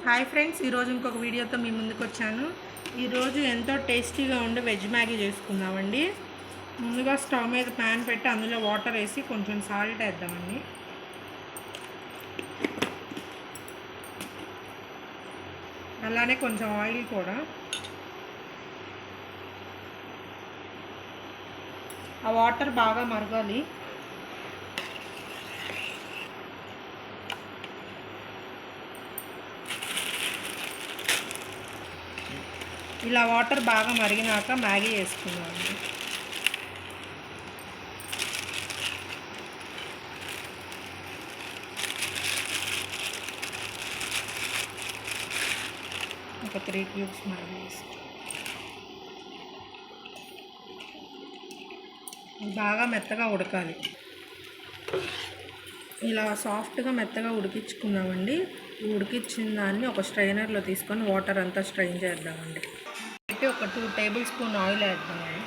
Hi friends, ఈరోజు ఇంకొక వీడియోతో మీ ముందుకు వచ్చాను. ఈరోజు ఎంతో టేస్టీగా ఉండే వెజ్ మ్యాగీ చేసుకుందామండి. ముందుగా స్టవ్ మీద ప్యాన్ పెట్టి అందులో వాటర్ వేసి కొంచెం సాల్ట్ వేద్దామండి. అలానే కొంచెం ఆయిల్ కూడా. ఆ వాటర్ బాగా మరగాలి. ఇలా వాటర్ బాగా మరిగినాక మ్యాగీ వేసుకుందామండి. ఒక 3 క్యూబ్స్ మ్యాగీ వేసుకుంటాం. బాగా మెత్తగా ఉడకాలి. ఇలా సాఫ్ట్గా మెత్తగా ఉడికించుకుందామండి. ఉడికించిన దాన్ని ఒక స్ట్రైనర్లో తీసుకొని వాటర్ అంతా స్ట్రెయిన్ చేద్దామండి. ఒక 2 టేబుల్ స్పూన్ ఆయిల్ వేద్దామండి.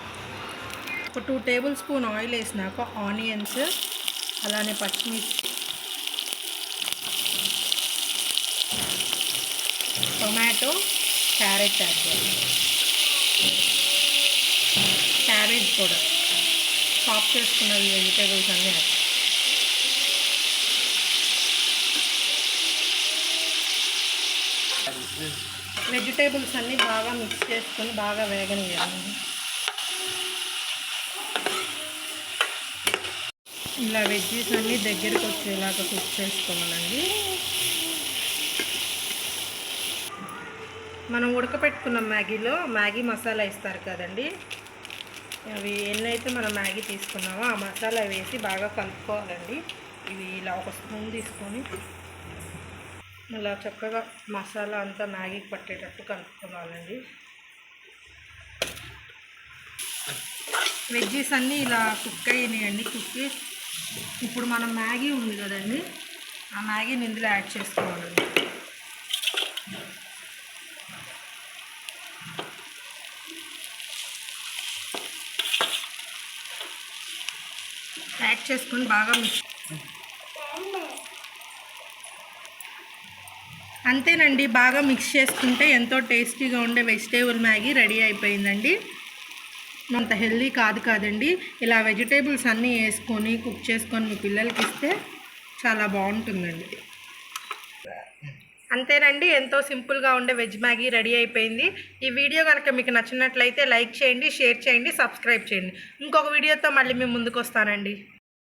ఒక 2 టేబుల్ స్పూన్ ఆయిల్ వేసినాక ఆనియన్స్, అలానే పచ్చిమిర్చి, టొమాటో, క్యారెట్ వేద్దాం. క్యాబేజ్ కూడా చాప్ చేసుకున్న వెజిటేబుల్స్ అన్నీ వేద్దాం. వెజిటేబుల్స్ అన్నీ బాగా మిక్స్ చేసుకొని బాగా వేగనివ్వాలి. ఇలా వెజ్జీస్ అన్నీ దగ్గరికి వచ్చేలాగా కుక్ చేసుకోవాలండి. మనం ఉడకపెట్టుకున్న మ్యాగీలో మ్యాగీ మసాలా ఇస్తారు కదండి, అవి ఎన్నైతే మనం మ్యాగీ తీసుకున్నామో ఆ మసాలా వేసి బాగా కలుపుకోవాలండి. ఇవి ఇలా ఒక స్పూన్ తీసుకొని ఇలా చక్కగా మసాలా అంతా మ్యాగీకి పట్టేటట్టు కలుపుకోవాలండి. వెజ్జీస్ అన్నీ ఇలా కుక్ అయినాయండి. ఇప్పుడు మనం మ్యాగీ ఉంది కదండి, ఆ మ్యాగీని ఇందులో యాడ్ చేసుకోవాలండి. యాడ్ చేసుకొని బాగా మిక్స్. అంతేనండి, బాగా మిక్స్ చేసుకుంటే ఎంతో టేస్టీగా ఉండే వెజిటేబుల్ మ్యాగీ రెడీ అయిపోయిందండి. అంత హెల్దీ కాదండి. ఇలా వెజిటేబుల్స్ అన్నీ వేసుకొని కుక్ చేసుకొని మీ పిల్లలకి ఇస్తే చాలా బాగుంటుందండి. అంతేనండి, ఎంతో సింపుల్గా ఉండే వెజ్ మ్యాగీ రెడీ అయిపోయింది. ఈ వీడియో కనుక మీకు నచ్చినట్లయితే లైక్ చేయండి, షేర్ చేయండి, సబ్స్క్రైబ్ చేయండి. ఇంకొక వీడియోతో మళ్ళీ మేము ముందుకు వస్తానండి.